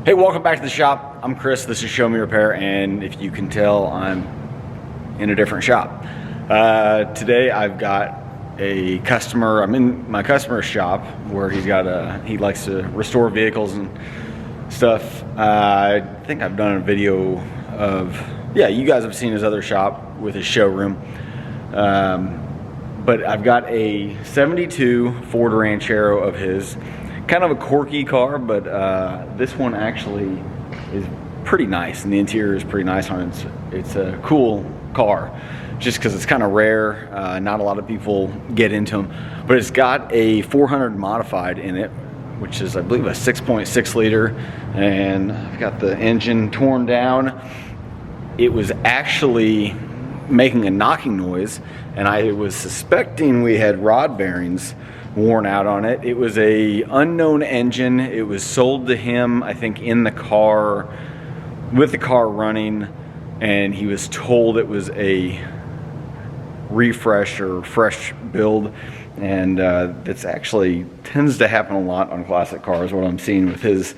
Hey, welcome back to the shop. I'm Chris, this is Show Me Repair, and if you can tell, I'm in a different shop. Today I've got a customer. I'm in my customer's shop where he likes to restore vehicles and stuff. I think I've done a video of, you guys have seen his other shop with his showroom. But I've got a 72 Ford Ranchero of his. Kind of a quirky car, but this one actually is pretty nice, and the interior is pretty nice on it. It's a cool car, just because it's kind of rare. Not a lot of people get into them, but it's got a 400 modified in it, which is, I believe, a 6.6 liter, and I've got the engine torn down. It was actually making a knocking noise, and I was suspecting we had rod bearings worn out on it. It was a unknown engine. It was sold to him, I think, in the car, with the car running, and he was told it was a refresh or fresh build, and that's actually tends to happen a lot on classic cars, what I'm seeing with his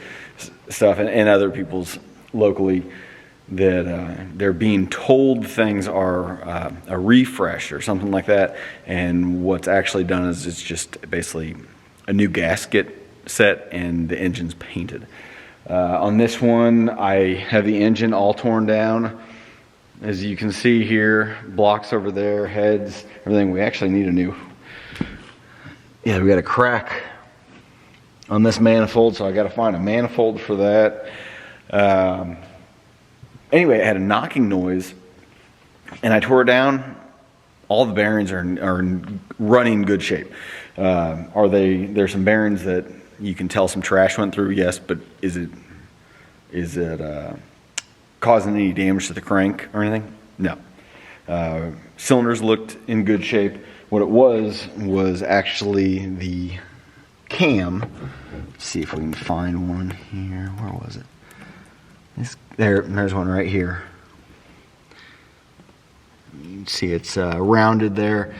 stuff and other people's locally, that they're being told things are a refresh or something like that, and what's actually done is it's just basically a new gasket set and the engine's painted. On this one, I have the engine all torn down. As you can see here, blocks over there, heads, everything. We actually need a new, we got a crack on this manifold, so I got to find a manifold for that. Anyway, it had a knocking noise, and I tore it down. All the bearings are in running good shape. There's some bearings that you can tell some trash went through, yes, but is it causing any damage to the crank or anything? No. Cylinders looked in good shape. What it was actually the cam. Let's see if we can find one here. Where was it? There's one right here. You can see it's rounded there.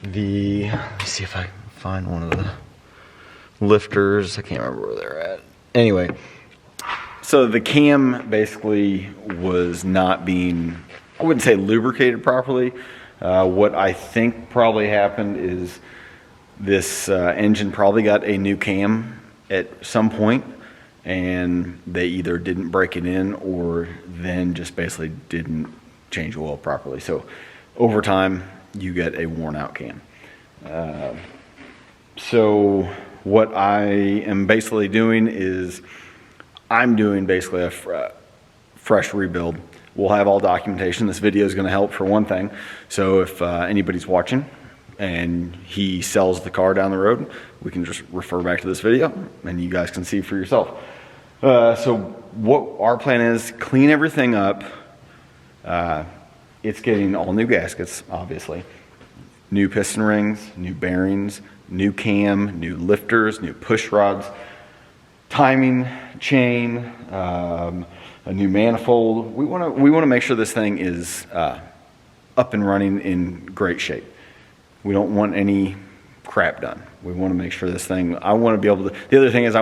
Let me see if I can find one of the lifters. I can't remember where they're at. Anyway, so the cam basically was not being, I wouldn't say lubricated properly. What I think probably happened is this engine probably got a new cam at some point, and they either didn't break it in or then just basically didn't change oil properly. So over time, you get a worn out cam. So what I am basically doing is I'm doing basically a fresh rebuild. We'll have all documentation. This video is going to help for one thing. So if anybody's watching and he sells the car down the road, we can just refer back to this video and you guys can see for yourself. So what our plan is, clean everything up. It's getting all new gaskets, obviously. New piston rings, new bearings, new cam, new lifters, new push rods, timing chain, a new manifold. We want to make sure this thing is up and running in great shape. We don't want any crap done. We want to make sure this thing, I want to be able to, the other thing is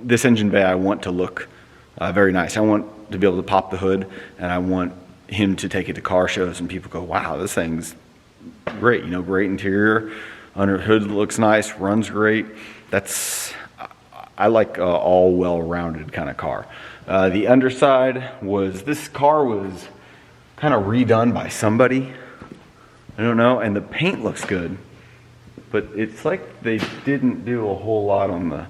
this engine bay I want to look very nice. I want to be able to pop the hood, and I want him to take it to car shows and people go, wow, this thing's great, great interior, under the hood looks nice, runs great. I like all well-rounded kind of car. The underside this car was kind of redone by somebody, I don't know, and the paint looks good, but it's like they didn't do a whole lot on the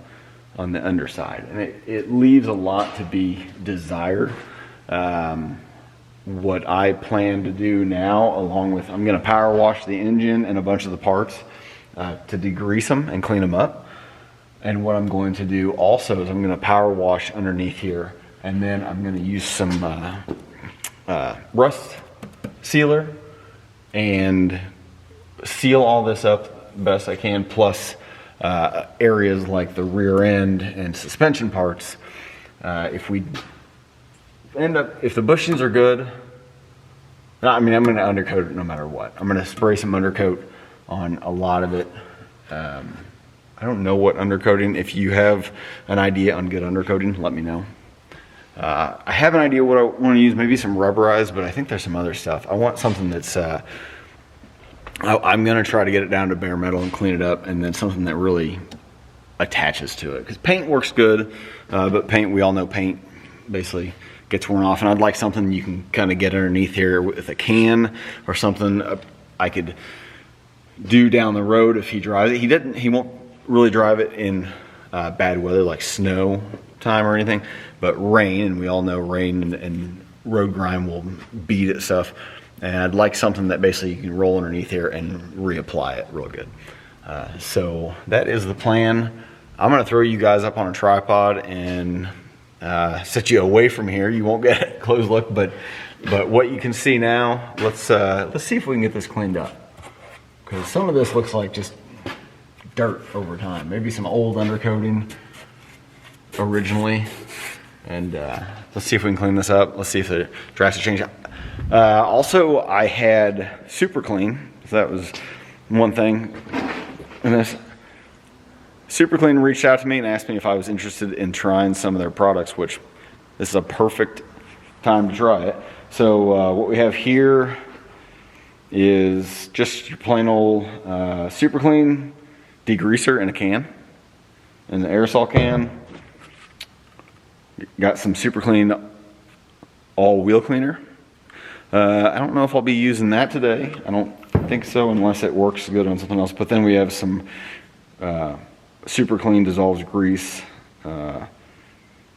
underside, and it leaves a lot to be desired. What I plan to do now, along with, I'm going to power wash the engine and a bunch of the parts to degrease them and clean them up. And what I'm going to do also is I'm going to power wash underneath here, and then I'm going to use some rust sealer and seal all this up best I can, plus areas like the rear end and suspension parts. If the bushings are good, I'm going to undercoat it no matter what. I'm going to spray some undercoat on a lot of it. I don't know what undercoating. If you have an idea on good undercoating, let me know. I have an idea what I want to use, maybe some rubberized, but I think there's some other stuff. I want something that's, I'm going to try to get it down to bare metal and clean it up, and then something that really attaches to it. Because paint works good, but paint, we all know paint basically gets worn off, and I'd like something you can kind of get underneath here with a can or something I could do down the road if he drives it. He won't really drive it in bad weather like snow time or anything, but rain, and we all know rain and road grime will beat at stuff. And I'd like something that basically you can roll underneath here and reapply it real good. So that is the plan. I'm gonna throw you guys up on a tripod and set you away from here. You won't get a close look, but what you can see now, let's see if we can get this cleaned up. Because some of this looks like just dirt over time. Maybe some old undercoating originally. And let's see if we can clean this up. Let's see if the drastic change. Also, I had Super Clean. So that was one thing. And this Super Clean reached out to me and asked me if I was interested in trying some of their products, which this is a perfect time to try it. So what we have here is just your plain old Super Clean degreaser in a can, in the aerosol can. Got some Super Clean all wheel cleaner. I don't know if I'll be using that today. I don't think so unless it works good on something else. But then we have some Super Clean dissolves grease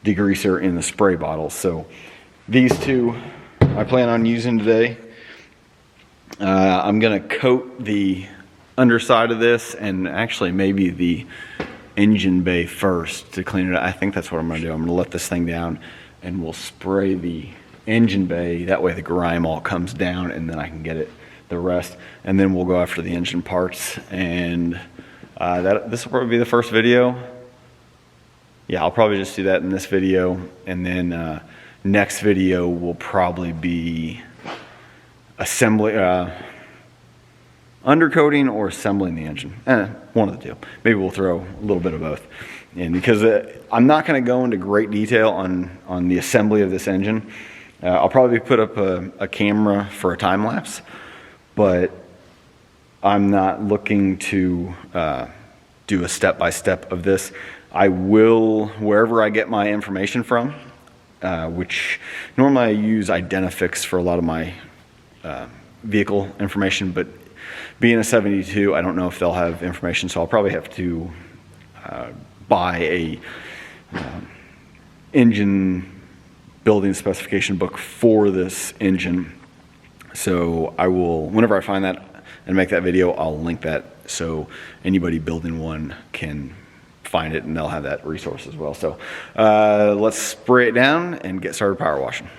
degreaser in the spray bottle. So these two I plan on using today. I'm gonna coat the underside of this and actually maybe the engine bay first to clean it up. I think that's what I'm gonna do. I'm gonna let this thing down and we'll spray the engine bay. That way the grime all comes down and then I can get it the rest. And then we'll go after the engine parts. And this will probably be the first video. Yeah, I'll probably just do that in this video. And then next video will probably be assembly, undercoating or assembling the engine. One of the two. Maybe we'll throw a little bit of both in because I'm not going to go into great detail on the assembly of this engine. I'll probably put up a camera for a time lapse, but I'm not looking to do a step-by-step of this. I will, wherever I get my information from, which normally I use Identifix for a lot of my vehicle information, but being a 72, I don't know if they'll have information, so I'll probably have to buy a engine building specification book for this engine. So I will, whenever I find that and make that video, I'll link that so anybody building one can find it and they'll have that resource as well. So let's spray it down and get started power washing.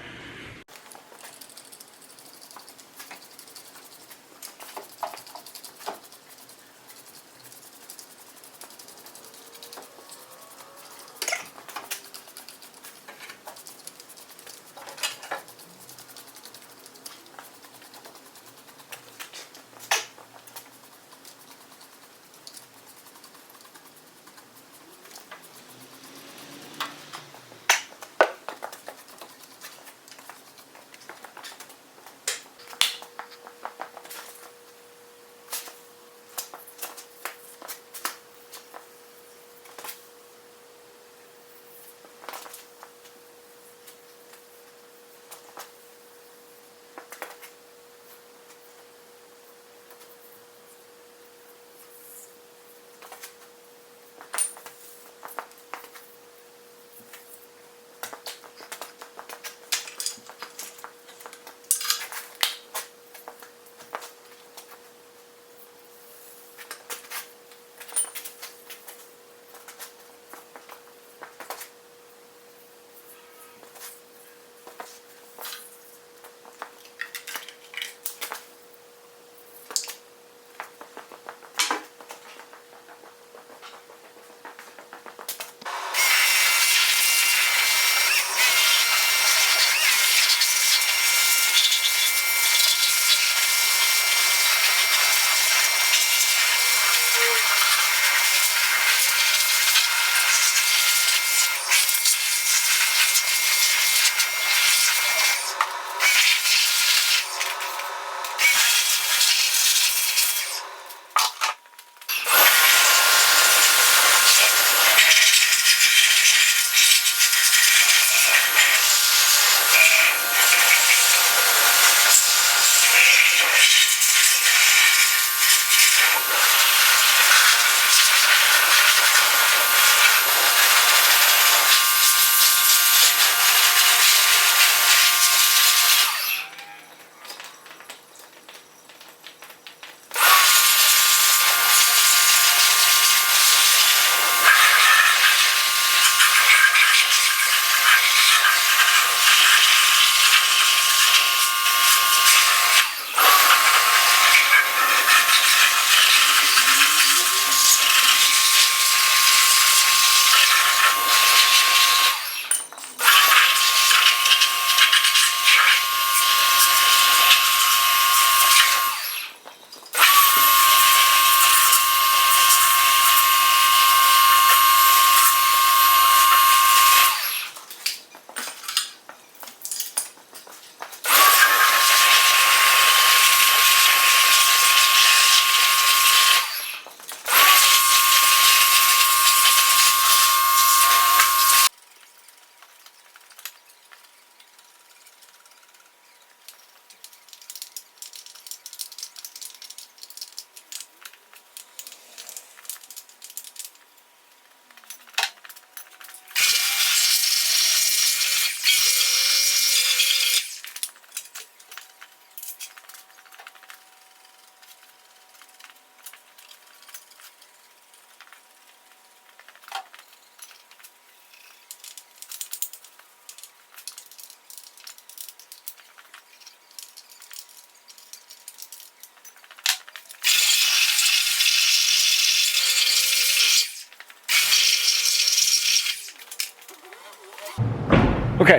Okay,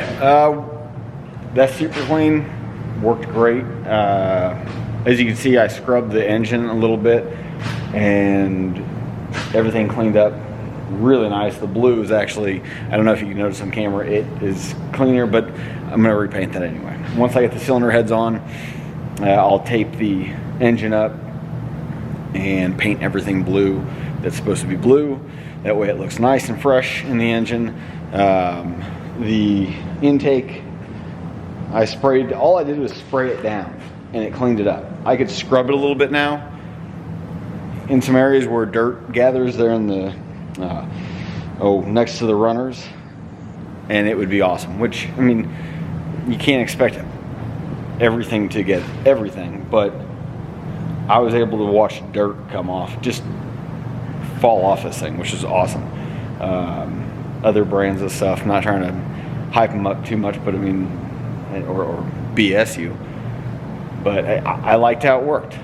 that super clean worked great. As you can see, I scrubbed the engine a little bit and everything cleaned up really nice. The blue is actually, I don't know if you can notice on camera, it is cleaner, but I'm gonna repaint that anyway. Once I get the cylinder heads on, I'll tape the engine up and paint everything blue that's supposed to be blue. That way it looks nice and fresh in the engine. The intake, all I did was spray it down and it cleaned it up. I could scrub it a little bit now in some areas where dirt gathers there in the, next to the runners, and it would be awesome. Which, I mean, you can't expect everything to get everything, but I was able to watch dirt come off, just fall off this thing, which is awesome. Other brands of stuff, I'm not trying to hype them up too much, but I mean, or BS you, but I liked how it worked.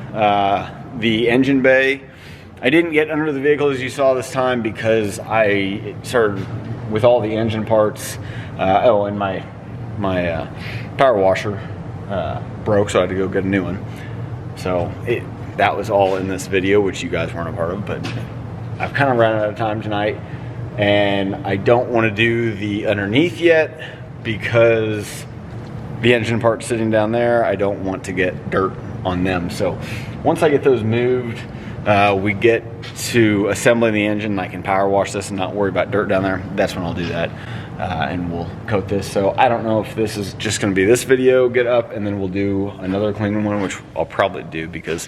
The engine bay, I didn't get under the vehicle as you saw this time because I started with all the engine parts. And my power washer broke, so I had to go get a new one. So that was all in this video, which you guys weren't a part of, but I've kind of run out of time tonight, and I don't want to do the underneath yet because the engine part's sitting down there. I don't want to get dirt on them. So once I get those moved, we get to assembling the engine, I can power wash this and not worry about dirt down there. That's when I'll do that, and we'll coat this. So I don't know if this is just going to be this video get up and then we'll do another clean one, which I'll probably do because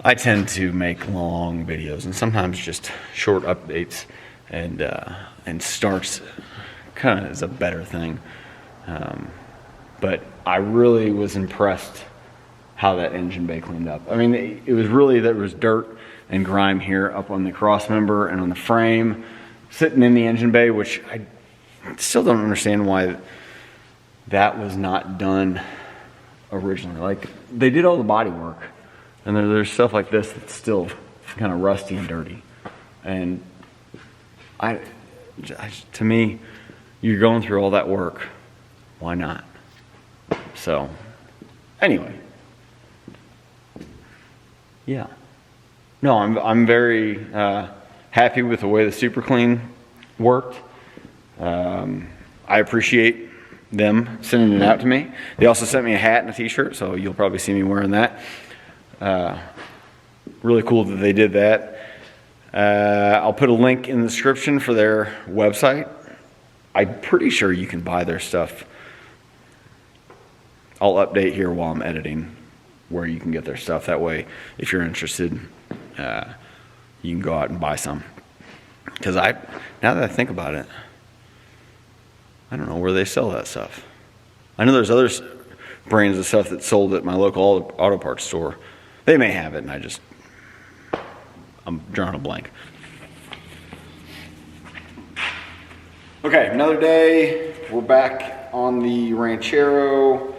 I tend to make long videos and sometimes just short updates, and starts kind of is a better thing. But I really was impressed how that engine bay cleaned up. I mean, it was really, there was dirt and grime here up on the cross member and on the frame sitting in the engine bay, which I still don't understand why that was not done originally. Like, they did all the body work, and there's stuff like this that's still kind of rusty and dirty. And to me, you're going through all that work, why not? So anyway, yeah, no, I'm very happy with the way the Super Clean worked. I appreciate them sending it out to me. They also sent me a hat and a t-shirt, so you'll probably see me wearing that. Really cool that they did that. I'll put a link in the description for their website. I'm pretty sure you can buy their stuff. I'll update here while I'm editing where you can get their stuff. That way, if you're interested, you can go out and buy some. Because now that I think about it, I don't know where they sell that stuff. I know there's other brands of stuff that's sold at my local auto parts store. They may have it, and I'm drawing a blank. Okay, another day. We're back on the Ranchero.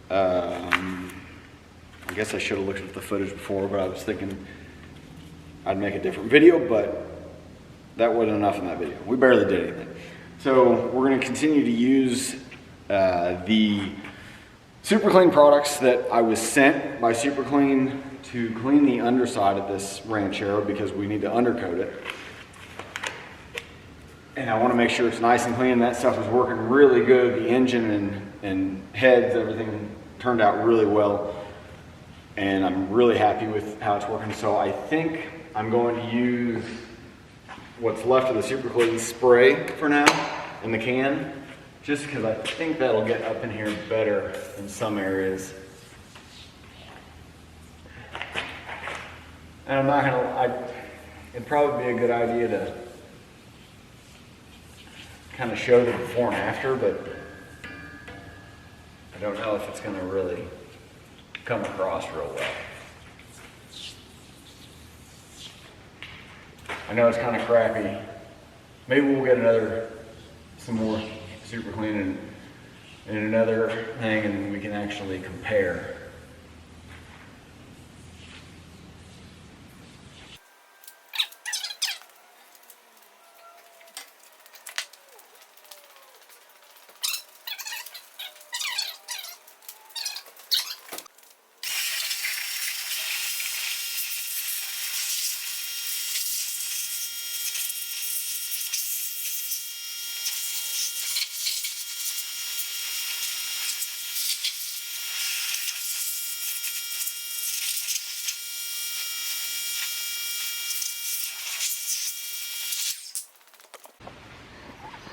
I guess I should have looked at the footage before, but I was thinking I'd make a different video, but that wasn't enough in that video. We barely did anything. So we're going to continue to use the Super Clean products that I was sent by Super Clean to clean the underside of this Ranchero because we need to undercoat it. And I want to make sure it's nice and clean. That stuff is working really good. The engine and heads, everything turned out really well. And I'm really happy with how it's working. So I think I'm going to use what's left of the Super Clean spray for now in the can, just because I think that'll get up in here better in some areas. And I'm not gonna, it'd probably be a good idea to kind of show the before and after, but I don't know if it's gonna really come across real well. I know it's kind of crappy. Maybe we'll get some more Super Clean and another thing, and we can actually compare.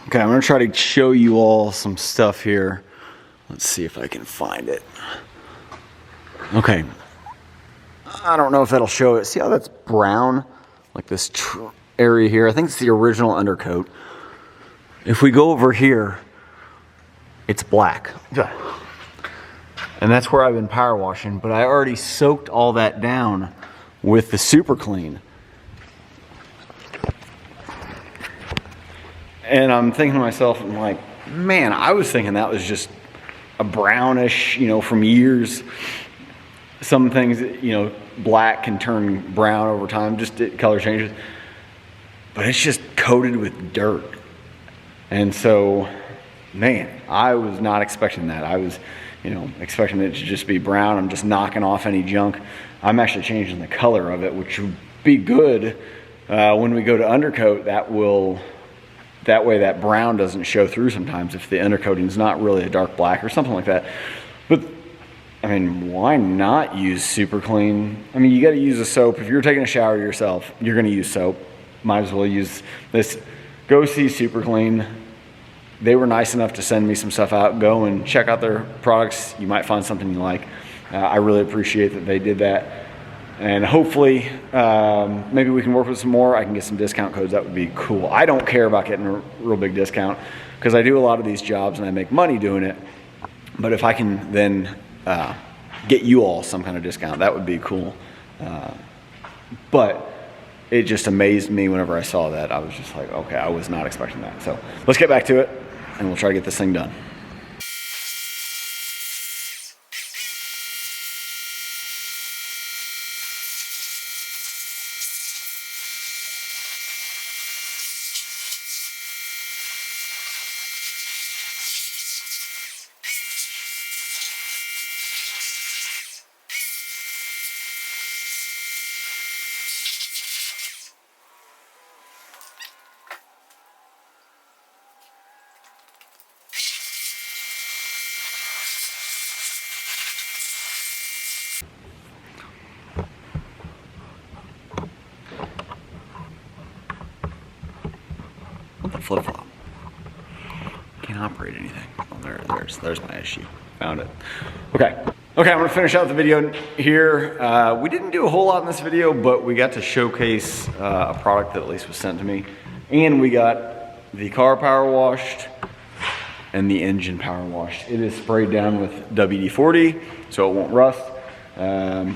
Okay, I'm gonna try to show you all some stuff here. Let's see if I can find it. Okay, I don't know if that'll show it. See how that's brown? Like this area here, I think it's the original undercoat. If we go over here, it's black. And that's where I've been power washing, but I already soaked all that down with the Super Clean. And I'm thinking to myself, I'm like, man, I was thinking that was just a brownish, you know, from years. Some things, you know, black can turn brown over time, just color changes. But it's just coated with dirt. And so, man, I was not expecting that. I was, you know, expecting it to just be brown. I'm just knocking off any junk. I'm actually changing the color of it, which would be good when we go to undercoat. That way that brown doesn't show through sometimes if the undercoating is not really a dark black or something like that. But I mean, why not use Super Clean? I mean, you got to use a soap. If you're taking a shower yourself, you're going to use soap. Might as well use this. Go see Super Clean. They were nice enough to send me some stuff out. Go and check out their products. You might find something you like. I really appreciate that they did that. And hopefully, maybe we can work with some more. I can get some discount codes. That would be cool. I don't care about getting a real big discount because I do a lot of these jobs and I make money doing it. But if I can then get you all some kind of discount, that would be cool. But it just amazed me whenever I saw that. I was just like, okay, I was not expecting that. So let's get back to it and we'll try to get this thing done. What the flip-flop? Can't operate anything. Oh, there's my issue. Found it. Okay, I'm gonna finish out the video here. We didn't do a whole lot in this video, but we got to showcase a product that at least was sent to me. And we got the car power washed and the engine power washed. It is sprayed down with WD-40 so it won't rust.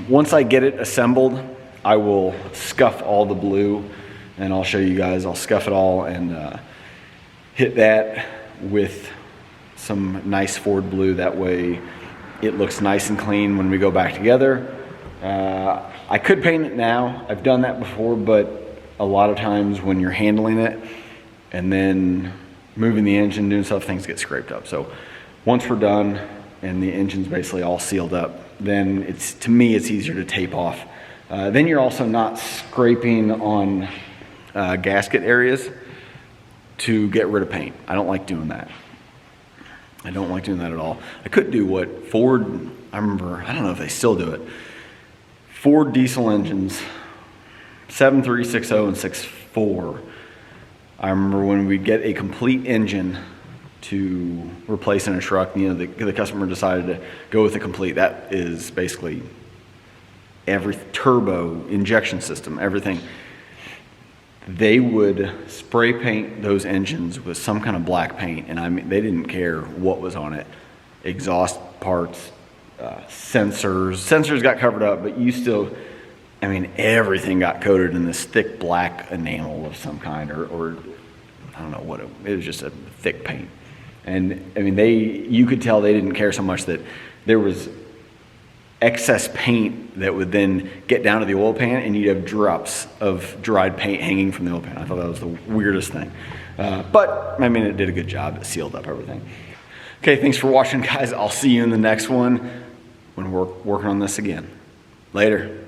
Once I get it assembled, I will scuff all the blue and I'll show you guys. I'll scuff it all and hit that with some nice Ford blue. That way it looks nice and clean when we go back together. I could paint it now. I've done that before, but a lot of times when you're handling it and then moving the engine, doing stuff, things get scraped up. So once we're done and the engine's basically all sealed up, then to me, it's easier to tape off. Then you're also not scraping on gasket areas to get rid of paint. I don't like doing that. I don't like doing that at all. I could do what Ford, I remember, I don't know if they still do it. Ford diesel engines, 7360 and 64. I remember when we get a complete engine to replace in a truck, you know, the customer decided to go with a complete. That is basically every turbo, injection system, everything. They would spray paint those engines with some kind of black paint, and I mean, they didn't care what was on it. Exhaust parts, sensors got covered up, but you still, I mean, everything got coated in this thick black enamel of some kind, or I don't know what it was, just a thick paint. And I mean, you could tell they didn't care so much that there was excess paint that would then get down to the oil pan and you'd have drops of dried paint hanging from the oil pan. I thought that was the weirdest thing. But I mean, it did a good job. It sealed up everything. Okay, thanks for watching, guys. I'll see you in the next one when we're working on this again. Later.